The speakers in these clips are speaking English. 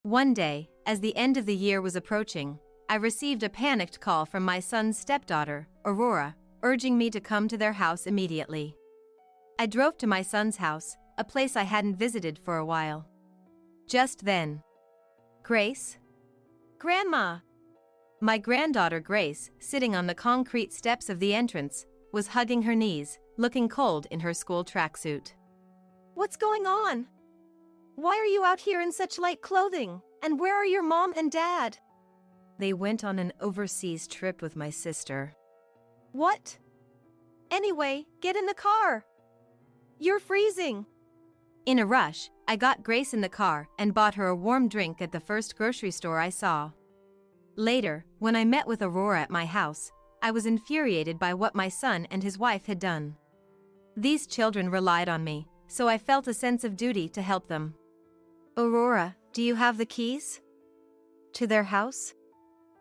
One day, as the end of the year was approaching, I received a panicked call from my son's stepdaughter, Aurora, urging me to come to their house immediately. I drove to my son's house, a place I hadn't visited for a while. Just then, "Grace? Grandma!" My granddaughter Grace, sitting on the concrete steps of the entrance, was hugging her knees, looking cold in her school tracksuit. "What's going on? Why are you out here in such light clothing? And where are your mom and dad?" "They went on an overseas trip with my sister." "What? Anyway, get in the car. You're freezing." In a rush, I got Grace in the car and bought her a warm drink at the first grocery store I saw. Later, when I met with Aurora at my house, I was infuriated by what my son and his wife had done. These children relied on me, so I felt a sense of duty to help them. "Aurora, do you have the keys to their house?"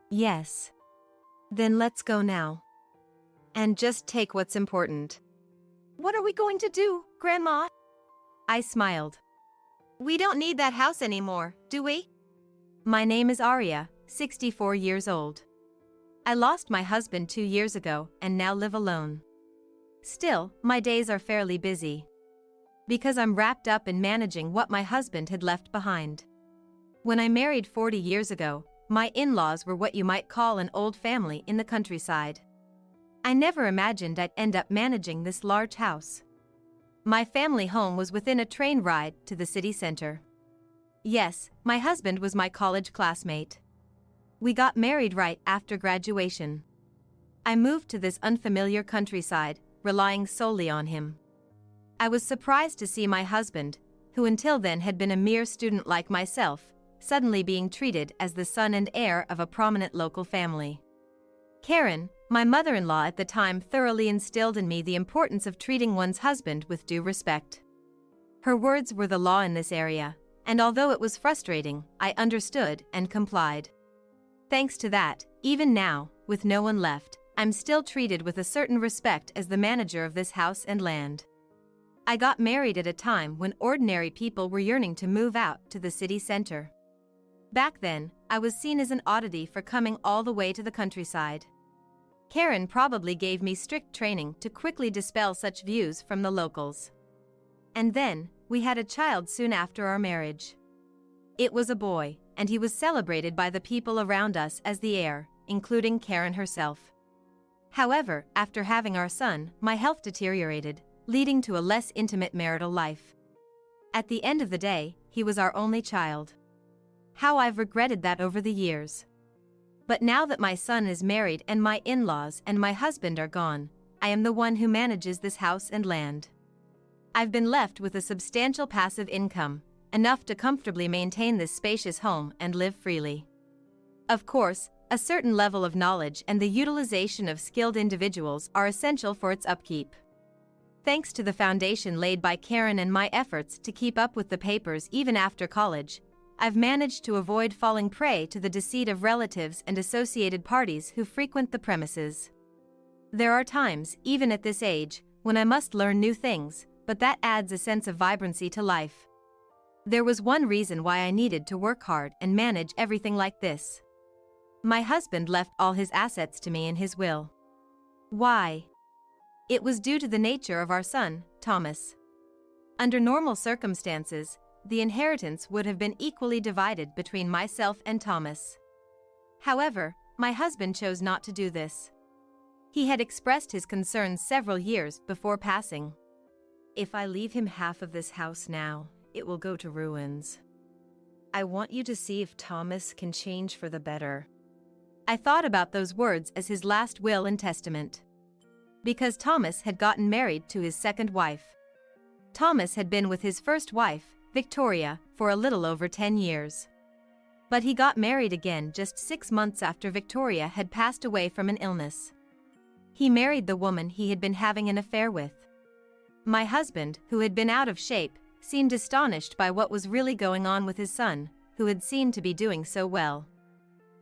"Yes." "Then let's go now. And just take what's important." "What are we going to do, Grandma?" I smiled. "We don't need that house anymore, do we?" My name is Arya, 64 years old. I lost my husband 2 years ago and now live alone. Still, my days are fairly busy, because I'm wrapped up in managing what my husband had left behind. When I married 40 years ago, my in-laws were what you might call an old family in the countryside. I never imagined I'd end up managing this large house. My family home was within a train ride to the city center. Yes, my husband was my college classmate. We got married right after graduation. I moved to this unfamiliar countryside, relying solely on him. I was surprised to see my husband, who until then had been a mere student like myself, suddenly being treated as the son and heir of a prominent local family. Karen, my mother-in-law at the time, thoroughly instilled in me the importance of treating one's husband with due respect. Her words were the law in this area, and although it was frustrating, I understood and complied. Thanks to that, even now, with no one left, I'm still treated with a certain respect as the manager of this house and land. I got married at a time when ordinary people were yearning to move out to the city center. Back then, I was seen as an oddity for coming all the way to the countryside. Karen probably gave me strict training to quickly dispel such views from the locals. And then, we had a child soon after our marriage. It was a boy, and he was celebrated by the people around us as the heir, including Karen herself. However, after having our son, my health deteriorated, leading to a less intimate marital life. At the end of the day, he was our only child. How I've regretted that over the years. But now that my son is married and my in-laws and my husband are gone, I am the one who manages this house and land. I've been left with a substantial passive income, enough to comfortably maintain this spacious home and live freely. Of course, a certain level of knowledge and the utilization of skilled individuals are essential for its upkeep. Thanks to the foundation laid by Karen and my efforts to keep up with the papers even after college, I've managed to avoid falling prey to the deceit of relatives and associated parties who frequent the premises. There are times, even at this age, when I must learn new things, but that adds a sense of vibrancy to life. There was one reason why I needed to work hard and manage everything like this. My husband left all his assets to me in his will. Why? It was due to the nature of our son, Thomas. Under normal circumstances, the inheritance would have been equally divided between myself and Thomas. However, my husband chose not to do this. He had expressed his concerns several years before passing. "If I leave him half of this house now, it will go to ruins. I want you to see if Thomas can change for the better." I thought about those words as his last will and testament. Because Thomas had gotten married to his second wife. Thomas had been with his first wife, Victoria, for a little over 10 years. But he got married again just 6 months after Victoria had passed away from an illness. He married the woman he had been having an affair with. My husband, who had been out of shape, seemed astonished by what was really going on with his son, who had seemed to be doing so well.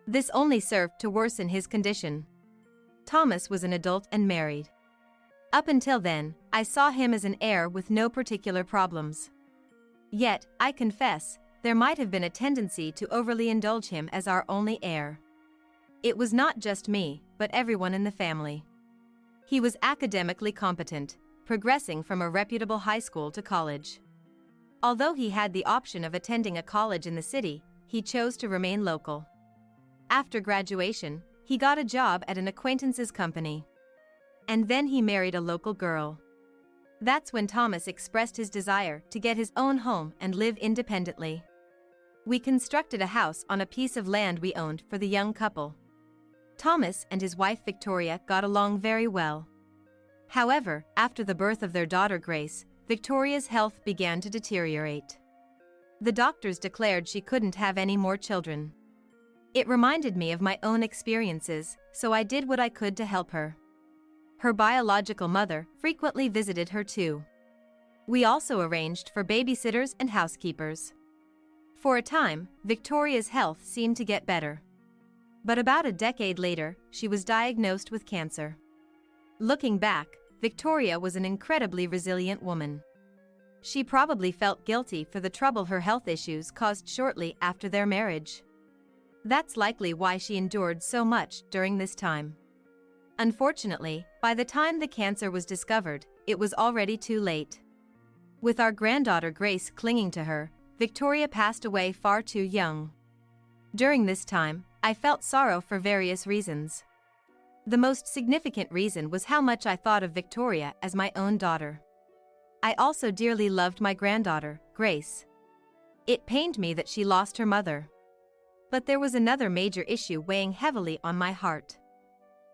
This only served to worsen his condition. Thomas was an adult and married. Up until then, I saw him as an heir with no particular problems. Yet, I confess, there might have been a tendency to overly indulge him as our only heir. It was not just me, but everyone in the family. He was academically competent, progressing from a reputable high school to college. Although he had the option of attending a college in the city, he chose to remain local. After graduation, he got a job at an acquaintance's company. And then he married a local girl. That's when Thomas expressed his desire to get his own home and live independently. We constructed a house on a piece of land we owned for the young couple. Thomas and his wife Victoria got along very well. However, after the birth of their daughter Grace, Victoria's health began to deteriorate. The doctors declared she couldn't have any more children. It reminded me of my own experiences, so I did what I could to help her. Her biological mother frequently visited her too. We also arranged for babysitters and housekeepers. For a time, Victoria's health seemed to get better. But about a decade later, she was diagnosed with cancer. Looking back, Victoria was an incredibly resilient woman. She probably felt guilty for the trouble her health issues caused shortly after their marriage. That's likely why she endured so much during this time. Unfortunately, by the time the cancer was discovered, it was already too late. With our granddaughter Grace clinging to her, Victoria passed away far too young. During this time, I felt sorrow for various reasons. The most significant reason was how much I thought of Victoria as my own daughter. I also dearly loved my granddaughter, Grace. It pained me that she lost her mother. But there was another major issue weighing heavily on my heart.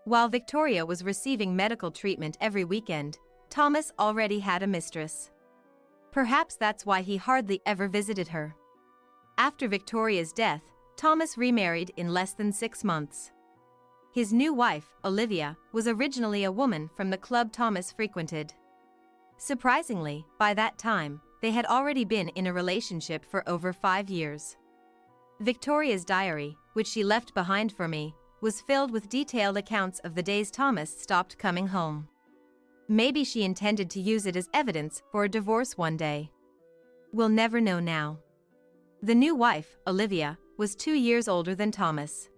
While Victoria was receiving medical treatment every weekend, Thomas already had a mistress. Perhaps that's why he hardly ever visited her. After Victoria's death, Thomas remarried in less than 6 months. His new wife, Olivia, was originally a woman from the club Thomas frequented. Surprisingly, by that time, they had already been in a relationship for over 5 years. Victoria's diary, which she left behind for me, was filled with detailed accounts of the days Thomas stopped coming home. Maybe she intended to use it as evidence for a divorce one day. We'll never know now. The new wife, Olivia, was 2 years older than Thomas.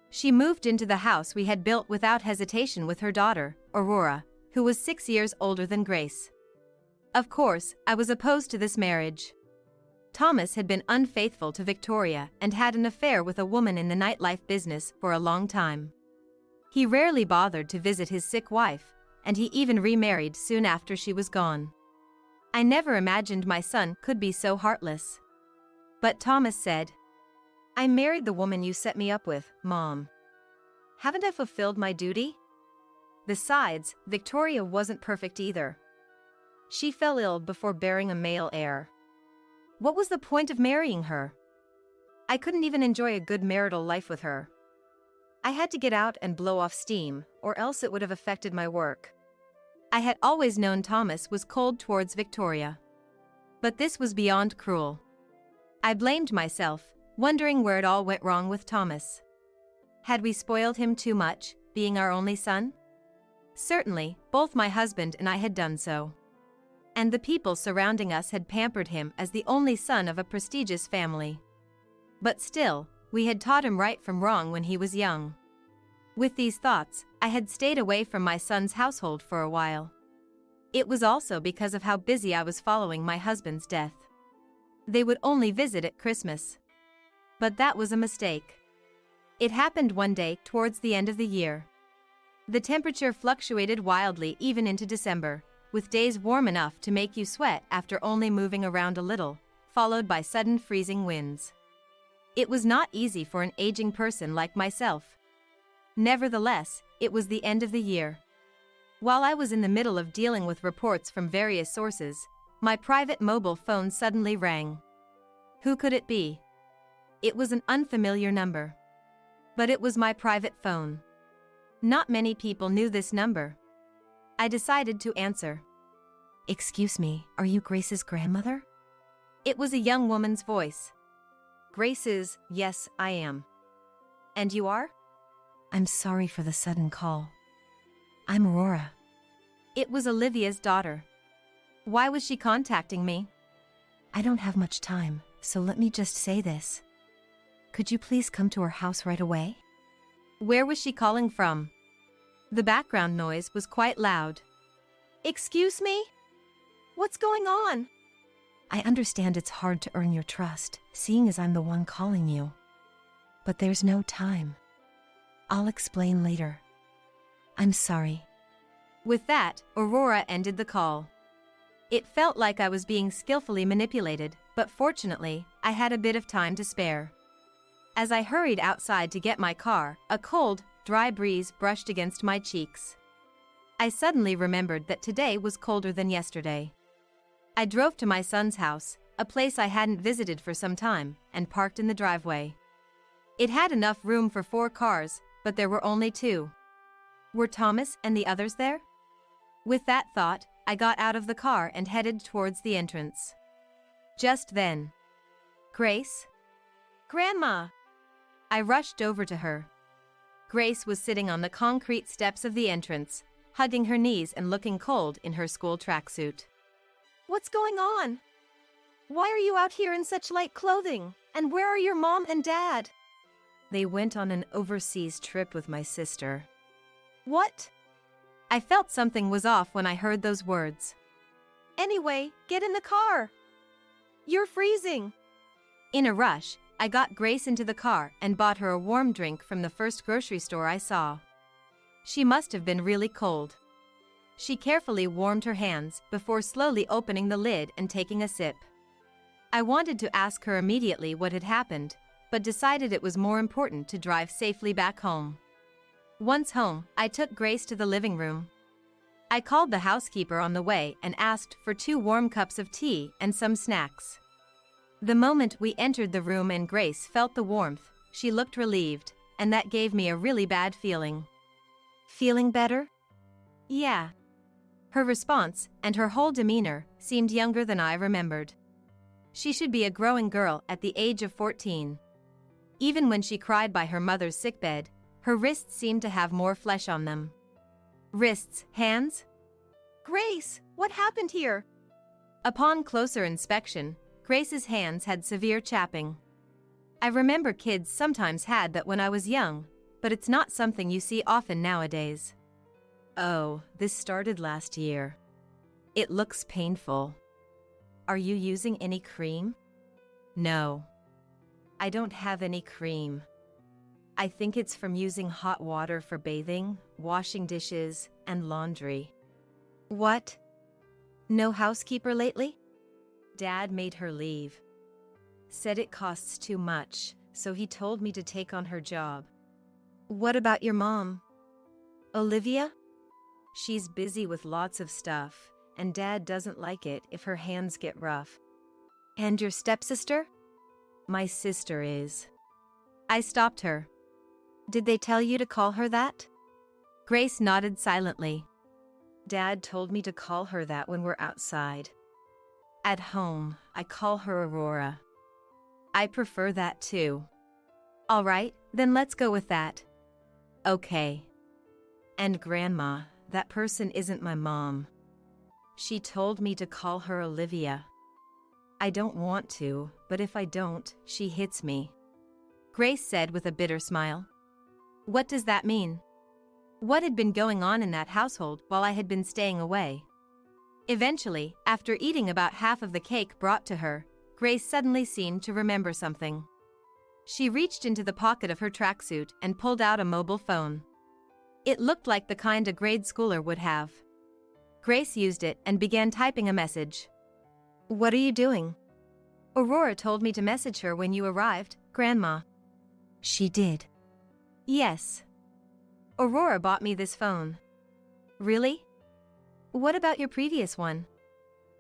She moved into the house we had built without hesitation with her daughter, Aurora, who was 6 years older than Grace. Of course, I was opposed to this marriage. Thomas had been unfaithful to Victoria and had an affair with a woman in the nightlife business for a long time. He rarely bothered to visit his sick wife, and he even remarried soon after she was gone. I never imagined my son could be so heartless. But Thomas said, "I married the woman you set me up with, Mom. Haven't I fulfilled my duty?" Besides, Victoria wasn't perfect either. She fell ill before bearing a male heir. What was the point of marrying her? I couldn't even enjoy a good marital life with her. I had to get out and blow off steam, or else it would have affected my work. I had always known Thomas was cold towards Victoria. But this was beyond cruel. I blamed myself, wondering where it all went wrong with Thomas. Had we spoiled him too much, being our only son? Certainly, both my husband and I had done so. And the people surrounding us had pampered him as the only son of a prestigious family. But still, we had taught him right from wrong when he was young. With these thoughts, I had stayed away from my son's household for a while. It was also because of how busy I was following my husband's death. They would only visit at Christmas. But that was a mistake. It happened one day towards the end of the year. The temperature fluctuated wildly even into December, with days warm enough to make you sweat after only moving around a little, followed by sudden freezing winds. It was not easy for an aging person like myself. Nevertheless, it was the end of the year. While I was in the middle of dealing with reports from various sources, my private mobile phone suddenly rang. Who could it be? It was an unfamiliar number. But it was my private phone. Not many people knew this number. I decided to answer. "Excuse me, are you Grace's grandmother?" It was a young woman's voice. "Grace's, yes, I am. And you are?" "I'm sorry for the sudden call. I'm Aurora." It was Olivia's daughter. Why was she contacting me? "I don't have much time," So let me just say this. Could you please come to our house right away? Where was she calling from? The background noise was quite loud. Excuse me? What's going on? I understand it's hard to earn your trust, seeing as I'm the one calling you. But there's no time. I'll explain later. I'm sorry. With that, Aurora ended the call. It felt like I was being skillfully manipulated, but fortunately, I had a bit of time to spare. As I hurried outside to get my car, a cold, dry breeze brushed against my cheeks. I suddenly remembered that today was colder than yesterday. I drove to my son's house, a place I hadn't visited for some time, and parked in the driveway. It had enough room for 4 cars, but there were only 2. Were Thomas and the others there? With that thought, I got out of the car and headed towards the entrance. Just then, Grace? Grandma! I rushed over to her. Grace was sitting on the concrete steps of the entrance, hugging her knees and looking cold in her school tracksuit. What's going on? Why are you out here in such light clothing? And where are your mom and dad? They went on an overseas trip with my sister. What? I felt something was off when I heard those words. Anyway, get in the car. You're freezing. In a rush, I got Grace into the car and bought her a warm drink from the first grocery store I saw. She must have been really cold. She carefully warmed her hands before slowly opening the lid and taking a sip. I wanted to ask her immediately what had happened, but decided it was more important to drive safely back home. Once home, I took Grace to the living room. I called the housekeeper on the way and asked for 2 warm cups of tea and some snacks. The moment we entered the room and Grace felt the warmth, she looked relieved, and that gave me a really bad feeling. Feeling better? Yeah. Her response and her whole demeanor seemed younger than I remembered. She should be a growing girl at the age of 14. Even when she cried by her mother's sickbed, her wrists seemed to have more flesh on them. Wrists, hands? Grace, what happened here? Upon closer inspection, Grace's hands had severe chapping. I remember kids sometimes had that when I was young, but it's not something you see often nowadays. Oh, this started last year. It looks painful. Are you using any cream? No. I don't have any cream. I think it's from using hot water for bathing, washing dishes, and laundry. What? No housekeeper lately? Dad made her leave. Said it costs too much, so he told me to take on her job. What about your mom? Olivia? She's busy with lots of stuff, and Dad doesn't like it if her hands get rough. And your stepsister? My sister is. I stopped her. Did they tell you to call her that? Grace nodded silently. Dad told me to call her that when we're outside. At home, I call her Aurora. I prefer that too. All right, then let's go with that. Okay. And Grandma, that person isn't my mom. She told me to call her Olivia. I don't want to, but if I don't, she hits me. Grace said with a bitter smile. What does that mean? What had been going on in that household while I had been staying away? Eventually, after eating about half of the cake brought to her, Grace suddenly seemed to remember something. She reached into the pocket of her tracksuit and pulled out a mobile phone. It looked like the kind a grade schooler would have. Grace used it and began typing a message. What are you doing? Aurora told me to message her when you arrived, Grandma. She did. Yes. Aurora bought me this phone. Really? What about your previous one?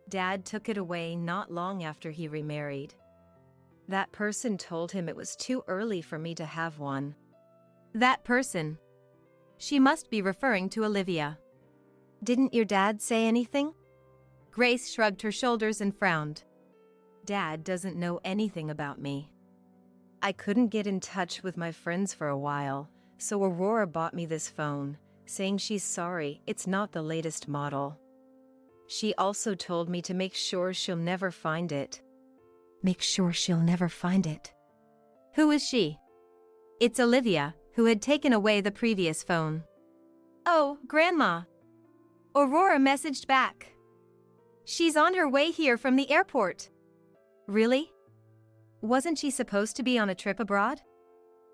Dad took it away not long after he remarried. That person told him it was too early for me to have one. That person. She must be referring to Olivia. Didn't your dad say anything? Grace shrugged her shoulders and frowned. Dad doesn't know anything about me. I couldn't get in touch with my friends for a while, so Aurora bought me this phone, saying she's sorry it's not the latest model. She also told me to make sure she'll never find it. Make sure she'll never find it. Who is she? It's Olivia, who had taken away the previous phone. Oh, Grandma. Aurora messaged back. She's on her way here from the airport. Really? Wasn't she supposed to be on a trip abroad?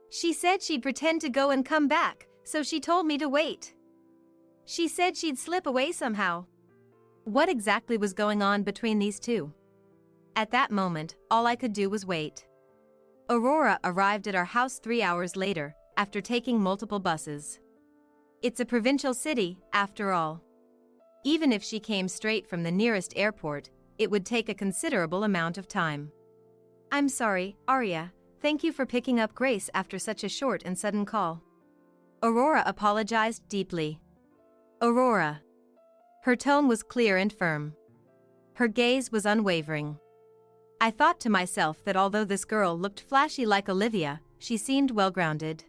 She said she'd pretend to go and come back, so she told me to wait. She said she'd slip away somehow. What exactly was going on between these two? At that moment, all I could do was wait. Aurora arrived at our house 3 hours later, after taking multiple buses. It's a provincial city, after all. Even if she came straight from the nearest airport, it would take a considerable amount of time. I'm sorry, Arya. Thank you for picking up Grace after such a short and sudden call. Aurora apologized deeply. Aurora. Her tone was clear and firm. Her gaze was unwavering. I thought to myself that although this girl looked flashy like Olivia, she seemed well-grounded.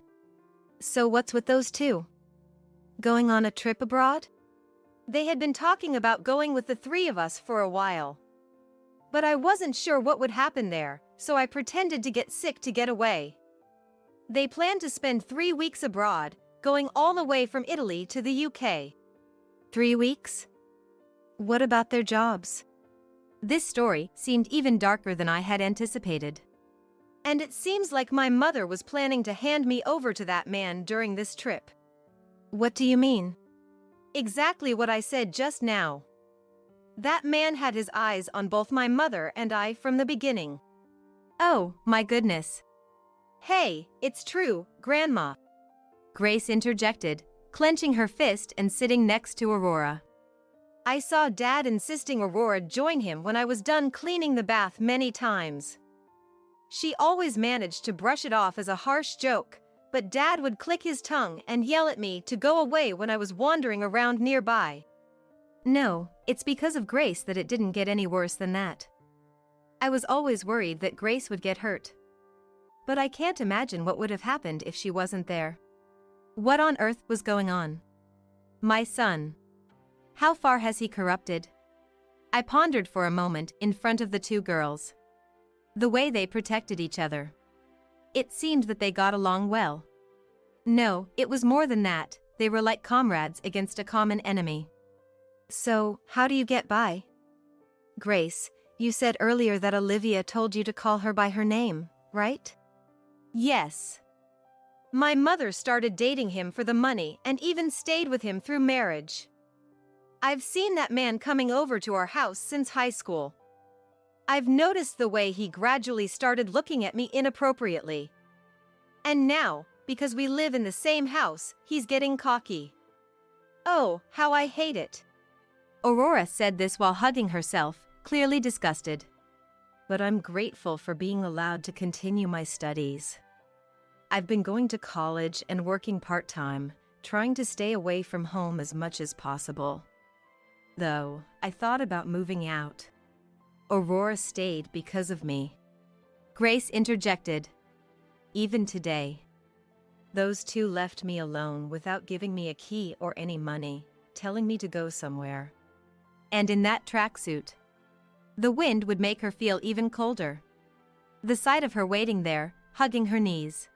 So what's with those two? Going on a trip abroad? They had been talking about going with the three of us for a while. But I wasn't sure what would happen there, so I pretended to get sick to get away. They planned to spend 3 weeks abroad, going all the way from Italy to the UK. 3 weeks? What about their jobs? This story seemed even darker than I had anticipated. And it seems like my mother was planning to hand me over to that man during this trip. What do you mean? Exactly what I said just now. That man had his eyes on both my mother and I from the beginning. Oh, my goodness. Hey, it's true, Grandma. Grace interjected, clenching her fist and sitting next to Aurora. I saw Dad insisting Aurora join him when I was done cleaning the bath many times. She always managed to brush it off as a harsh joke, but Dad would click his tongue and yell at me to go away when I was wandering around nearby. No, it's because of Grace that it didn't get any worse than that. I was always worried that Grace would get hurt. But I can't imagine what would have happened if she wasn't there. What on earth was going on? My son. How far has he corrupted? I pondered for a moment in front of the two girls. The way they protected each other. It seemed that they got along well. No, it was more than that. They were like comrades against a common enemy. So, how do you get by? Grace, you said earlier that Olivia told you to call her by her name, right? Yes. My mother started dating him for the money and even stayed with him through marriage. I've seen that man coming over to our house since high school. I've noticed the way he gradually started looking at me inappropriately. And now, because we live in the same house, he's getting cocky. Oh, how I hate it. Aurora said this while hugging herself, clearly disgusted. But I'm grateful for being allowed to continue my studies. I've been going to college and working part-time, trying to stay away from home as much as possible. Though, I thought about moving out. Aurora stayed because of me. Grace interjected. Even today. Those two left me alone without giving me a key or any money, telling me to go somewhere. And in that tracksuit. The wind would make her feel even colder. The sight of her waiting there, hugging her knees.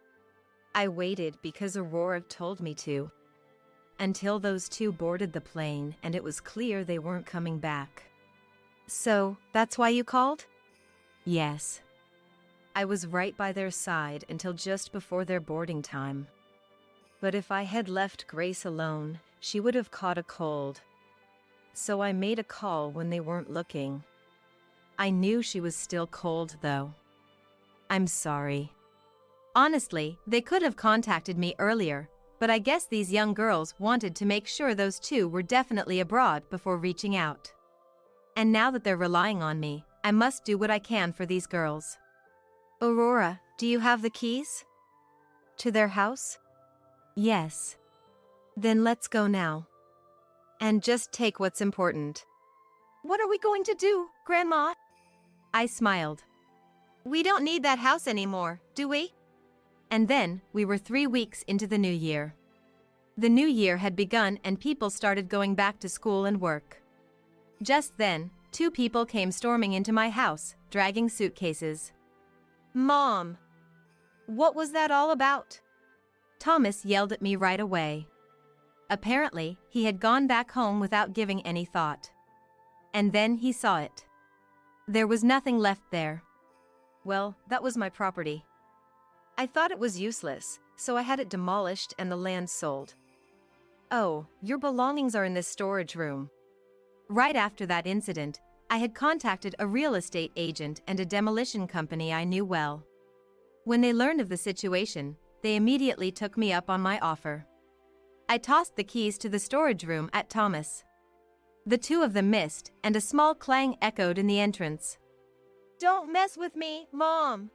I waited because Aurora told me to. Until those two boarded the plane and it was clear they weren't coming back. So, that's why you called? Yes. I was right by their side until just before their boarding time. But if I had left Grace alone, she would have caught a cold. So I made a call when they weren't looking. I knew she was still cold, though. I'm sorry. Honestly, they could have contacted me earlier, but I guess these young girls wanted to make sure those two were definitely abroad before reaching out. And now that they're relying on me, I must do what I can for these girls. Aurora, do you have the keys? To their house? Yes. Then let's go now. And just take what's important. What are we going to do, Grandma? I smiled. We don't need that house anymore, do we? And then, we were 3 weeks into the new year. The new year had begun and people started going back to school and work. Just then, 2 people came storming into my house, dragging suitcases. "Mom! What was that all about?" Thomas yelled at me right away. Apparently, he had gone back home without giving any thought. And then he saw it. There was nothing left there. Well, that was my property. I thought it was useless, so I had it demolished and the land sold. "Oh, your belongings are in this storage room." Right after that incident, I had contacted a real estate agent and a demolition company I knew well. When they learned of the situation, they immediately took me up on my offer. I tossed the keys to the storage room at Thomas. The two of them missed, and a small clang echoed in the entrance. "Don't mess with me, Mom!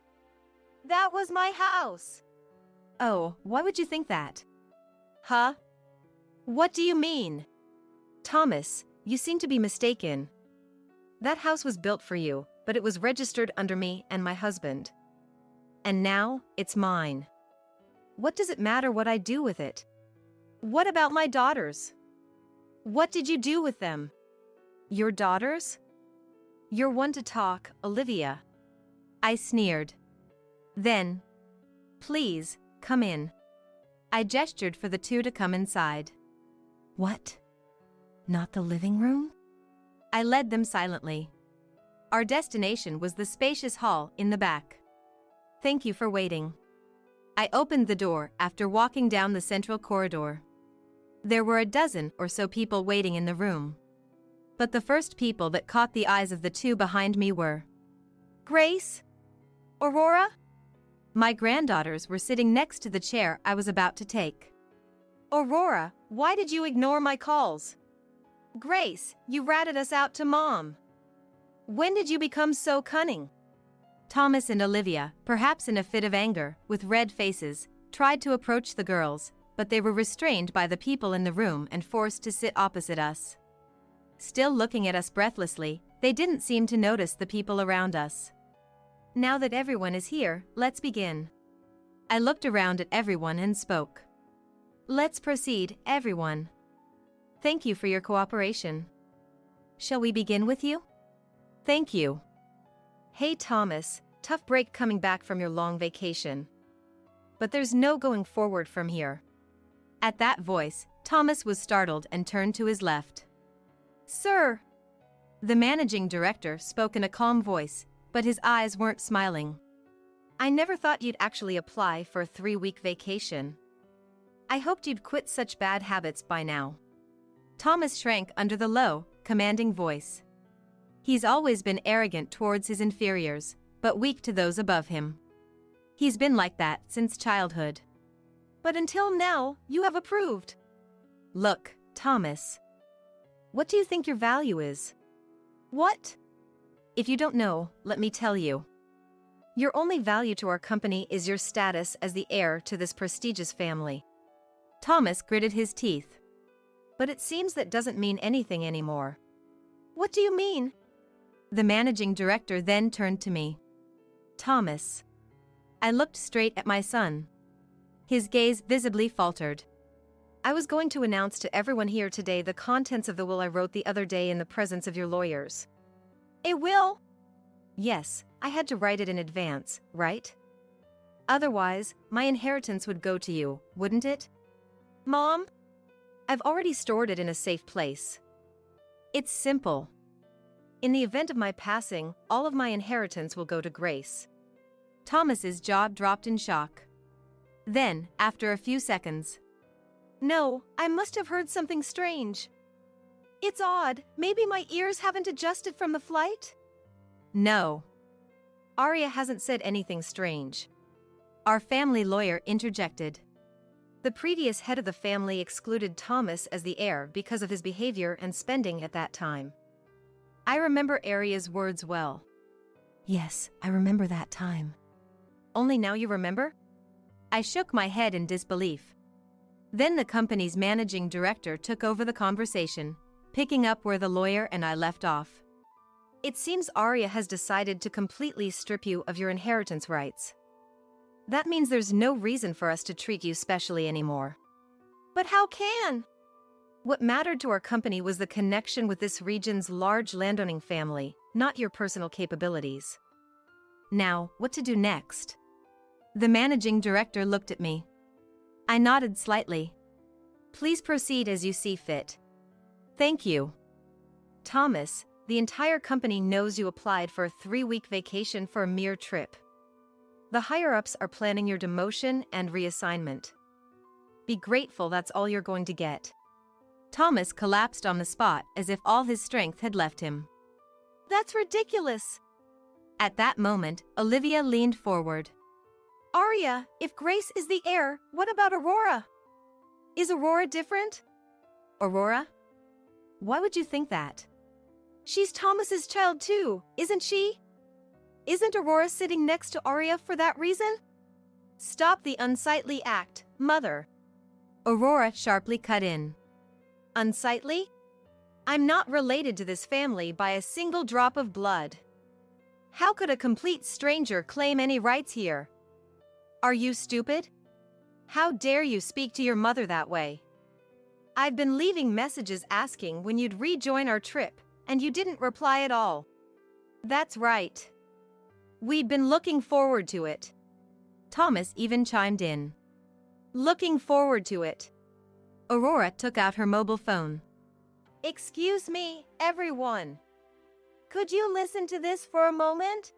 That was my house!" "Oh, why would you think that?" "Huh? What do you mean?" "Thomas, you seem to be mistaken. That house was built for you, but it was registered under me and my husband. And now, it's mine. What does it matter what I do with it? What about my daughters? What did you do with them?" "Your daughters? You're one to talk, Olivia." I sneered. Then, "Please, come in." I gestured for the two to come inside. "What? Not the living room?" I led them silently. Our destination was the spacious hall in the back. "Thank you for waiting." I opened the door after walking down the central corridor. There were a dozen or so people waiting in the room. But the first people that caught the eyes of the two behind me were Grace, Aurora. My granddaughters were sitting next to the chair I was about to take. "Aurora, why did you ignore my calls?" "Grace, you ratted us out to Mom. When did you become so cunning?" Thomas and Olivia, perhaps in a fit of anger, with red faces, tried to approach the girls, but they were restrained by the people in the room and forced to sit opposite us. Still looking at us breathlessly, they didn't seem to notice the people around us. "Now that everyone is here, let's begin." I looked around at everyone and spoke. "Let's proceed, everyone. Thank you for your cooperation. Shall we begin with you?" "Thank you." "Hey Thomas, tough break coming back from your long vacation. But there's no going forward from here." At that voice, Thomas was startled and turned to his left. "Sir!" The managing director spoke in a calm voice, but his eyes weren't smiling. "I never thought you'd actually apply for a 3-week vacation. I hoped you'd quit such bad habits by now." Thomas shrank under the low, commanding voice. He's always been arrogant towards his inferiors, but weak to those above him. He's been like that since childhood. "But until now, you have approved." "Look, Thomas. What do you think your value is?" "What?" "If you don't know, let me tell you. Your only value to our company is your status as the heir to this prestigious family." Thomas gritted his teeth. "But it seems that doesn't mean anything anymore." "What do you mean?" The managing director then turned to me. "Thomas." I looked straight at my son. His gaze visibly faltered. "I was going to announce to everyone here today the contents of the will I wrote the other day in the presence of your lawyers." "A will?" "Yes, I had to write it in advance, right? Otherwise, my inheritance would go to you, wouldn't it?" "Mom?" "I've already stored it in a safe place. It's simple. In the event of my passing, all of my inheritance will go to Grace." Thomas's jaw dropped in shock. Then, after a few seconds, "No, I must have heard something strange. It's odd, maybe my ears haven't adjusted from the flight?" "No. Arya hasn't said anything strange." Our family lawyer interjected. The previous head of the family excluded Thomas as the heir because of his behavior and spending at that time. I remember Arya's words well. "Yes, I remember that time." "Only now you remember?" I shook my head in disbelief. Then the company's managing director took over the conversation, picking up where the lawyer and I left off. "It seems Arya has decided to completely strip you of your inheritance rights. That means there's no reason for us to treat you specially anymore." "But how can?" "What mattered to our company was the connection with this region's large landowning family, not your personal capabilities." Now, what to do next? The managing director looked at me. I nodded slightly. Please proceed as you see fit. Thank you. Thomas, the entire company knows you applied for a 3-week vacation for a mere trip. The higher-ups are planning your demotion and reassignment. Be grateful that's all you're going to get. Thomas collapsed on the spot as if all his strength had left him. That's ridiculous. At that moment, Olivia leaned forward. Arya, if Grace is the heir, what about Aurora? Is Aurora different? Aurora? Why would you think that? She's Thomas's child too, isn't she? Isn't Aurora sitting next to Arya for that reason? Stop the unsightly act, Mother. Aurora sharply cut in. Unsightly? I'm not related to this family by a single drop of blood. How could a complete stranger claim any rights here? Are you stupid? How dare you speak to your mother that way? I've been leaving messages asking when you'd rejoin our trip, and you didn't reply at all. That's right. We'd been looking forward to it. Thomas even chimed in. Looking forward to it. Aurora took out her mobile phone. Excuse me, everyone. Could you listen to this for a moment?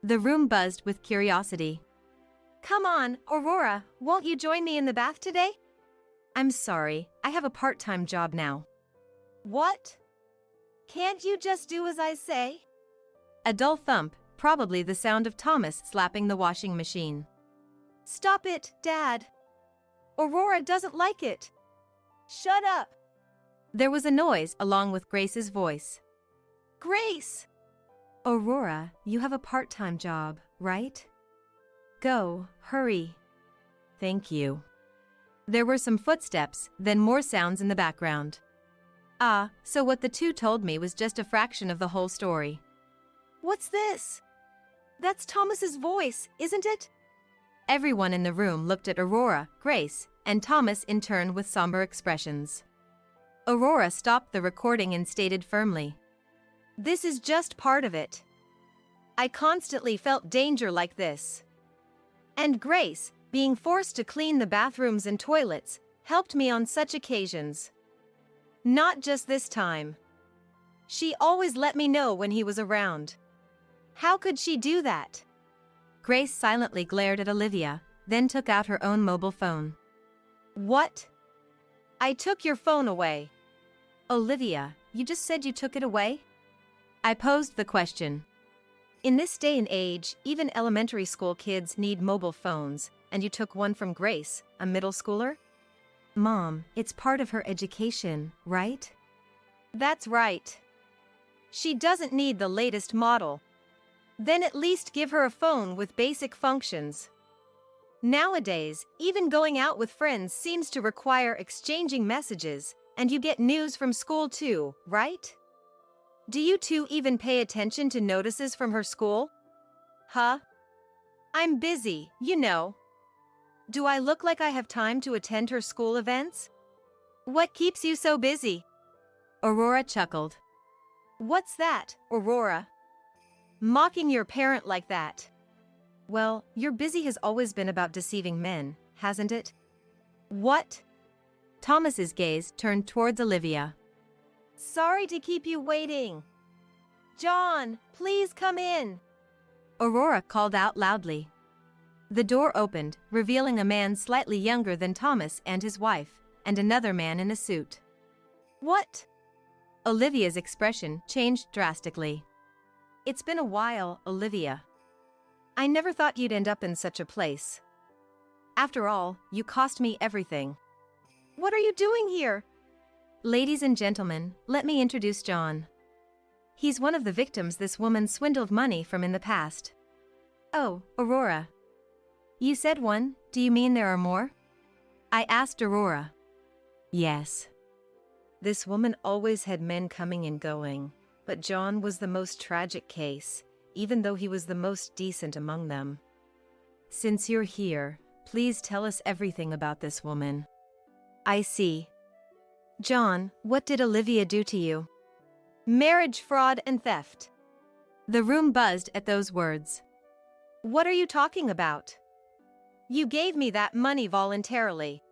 The room buzzed with curiosity. Come on, Aurora, won't you join me in the bath today? I'm sorry, I have a part-time job now. What? Can't you just do as I say? A dull thump, probably the sound of Thomas slapping the washing machine. Stop it, Dad. Aurora doesn't like it. Shut up. There was a noise along with Grace's voice. Grace! Aurora, you have a part-time job, right? Go, hurry. Thank you. There were some footsteps, then more sounds in the background. Ah, so what the two told me was just a fraction of the whole story. What's this? That's Thomas's voice, isn't it? Everyone in the room looked at Aurora, Grace, and Thomas in turn with somber expressions. Aurora stopped the recording and stated firmly, "This is just part of it. I constantly felt danger like this. And Grace, being forced to clean the bathrooms and toilets, helped me on such occasions. Not just this time. She always let me know when he was around. How could she do that?" Grace silently glared at Olivia, then took out her own mobile phone. What? I took your phone away. Olivia, you just said you took it away? I posed the question. In this day and age, even elementary school kids need mobile phones, and you took one from Grace, a middle schooler? Mom, it's part of her education, right? That's right. She doesn't need the latest model. Then at least give her a phone with basic functions. Nowadays, even going out with friends seems to require exchanging messages, and you get news from school too, right? Do you two even pay attention to notices from her school? Huh? I'm busy, you know. Do I look like I have time to attend her school events? What keeps you so busy? Aurora chuckled. What's that, Aurora? Mocking your parent like that. Well, your busy has always been about deceiving men, hasn't it? What? Thomas's gaze turned towards Olivia. Sorry to keep you waiting. John, please come in. Aurora called out loudly. The door opened, revealing a man slightly younger than Thomas and his wife, and another man in a suit. What? Olivia's expression changed drastically. It's been a while, Olivia. I never thought you'd end up in such a place. After all, you cost me everything. What are you doing here? Ladies and gentlemen, let me introduce John. He's one of the victims this woman swindled money from in the past. Oh, Aurora. You said one, do you mean there are more? I asked Aurora. Yes. This woman always had men coming and going, but John was the most tragic case, even though he was the most decent among them. Since you're here, please tell us everything about this woman. I see. John, what did Olivia do to you? Marriage fraud and theft. The room buzzed at those words. What are you talking about? You gave me that money voluntarily.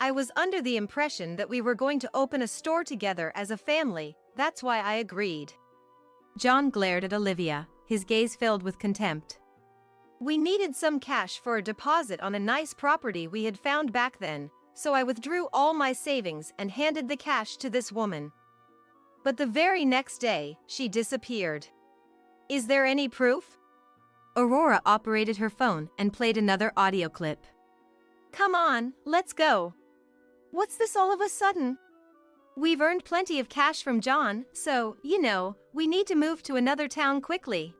I was under the impression that we were going to open a store together as a family, that's why I agreed. John glared at Olivia, his gaze filled with contempt. We needed some cash for a deposit on a nice property we had found back then, so I withdrew all my savings and handed the cash to this woman. But the very next day, she disappeared. Is there any proof? Aurora operated her phone and played another audio clip. Come on, let's go. What's this all of a sudden? We've earned plenty of cash from John, so, we need to move to another town quickly.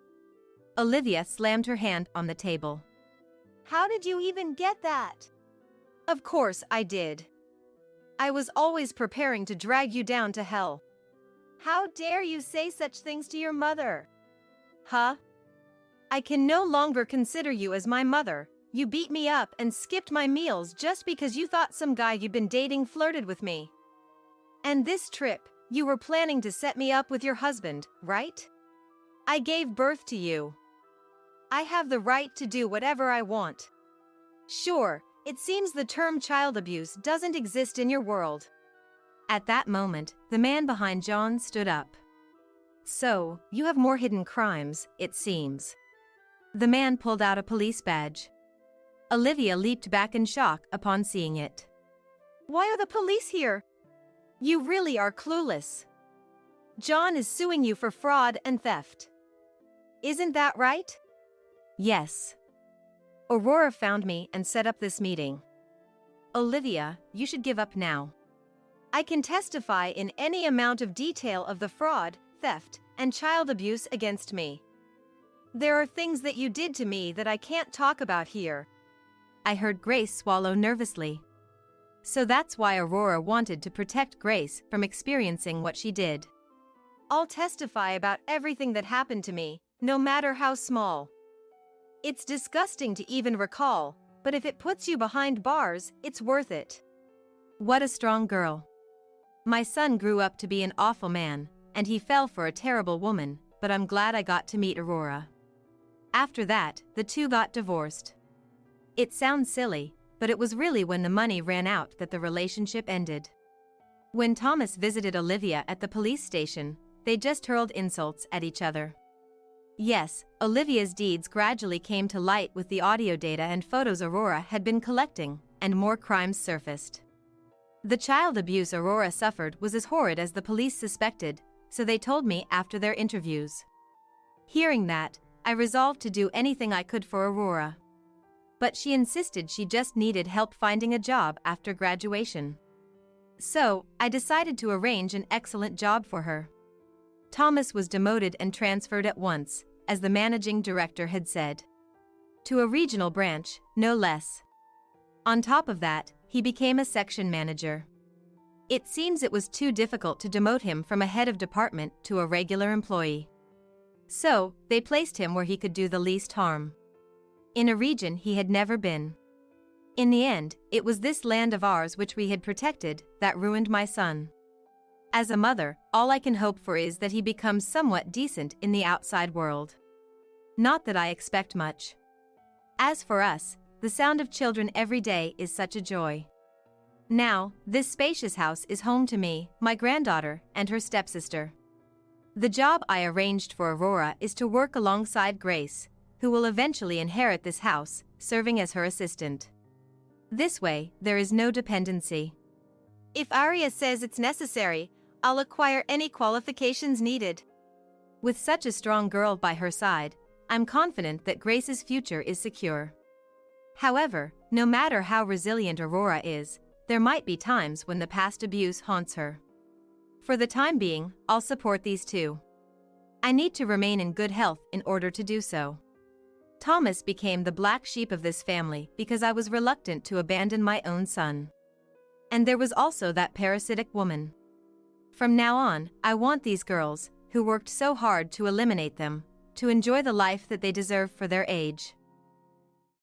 Olivia slammed her hand on the table. How did you even get that? Of course I did. I was always preparing to drag you down to hell. How dare you say such things to your mother? Huh? I can no longer consider you as my mother. You beat me up and skipped my meals just because you thought some guy you'd been dating flirted with me. And this trip, you were planning to set me up with your husband, right? I gave birth to you. I have the right to do whatever I want. Sure, it seems the term child abuse doesn't exist in your world. At that moment, the man behind John stood up. So, you have more hidden crimes, it seems. The man pulled out a police badge. Olivia leaped back in shock upon seeing it. Why are the police here? You really are clueless. John is suing you for fraud and theft. Isn't that right? Yes. Aurora found me and set up this meeting. Olivia, you should give up now. I can testify in any amount of detail of the fraud, theft, and child abuse against me. There are things that you did to me that I can't talk about here. I heard Grace swallow nervously. So that's why Aurora wanted to protect Grace from experiencing what she did. I'll testify about everything that happened to me, no matter how small. It's disgusting to even recall, but if it puts you behind bars, it's worth it. What a strong girl. My son grew up to be an awful man, and he fell for a terrible woman, but I'm glad I got to meet Aurora. After that, the two got divorced. It sounds silly, but it was really when the money ran out that the relationship ended. When Thomas visited Olivia at the police station, they just hurled insults at each other. Yes, Olivia's deeds gradually came to light with the audio data and photos Aurora had been collecting, and more crimes surfaced. The child abuse Aurora suffered was as horrid as the police suspected, so they told me after their interviews. Hearing that, I resolved to do anything I could for Aurora. But she insisted she just needed help finding a job after graduation. So, I decided to arrange an excellent job for her. Thomas was demoted and transferred at once, as the managing director had said. To a regional branch, no less. On top of that, he became a section manager. It seems it was too difficult to demote him from a head of department to a regular employee. So, they placed him where he could do the least harm. In a region he had never been. In the end, it was this land of ours which we had protected that ruined my son. As a mother, all I can hope for is that he becomes somewhat decent in the outside world. Not that I expect much. As for us, the sound of children every day is such a joy. Now, this spacious house is home to me, my granddaughter, and her stepsister. The job I arranged for Aurora is to work alongside Grace, who will eventually inherit this house, serving as her assistant. This way, there is no dependency. If Arya says it's necessary, I'll acquire any qualifications needed. With such a strong girl by her side, I'm confident that Grace's future is secure. However, no matter how resilient Aurora is, there might be times when the past abuse haunts her. For the time being, I'll support these two. I need to remain in good health in order to do so. Thomas became the black sheep of this family because I was reluctant to abandon my own son. And there was also that parasitic woman. From now on, I want these girls, who worked so hard to eliminate them, to enjoy the life that they deserve for their age.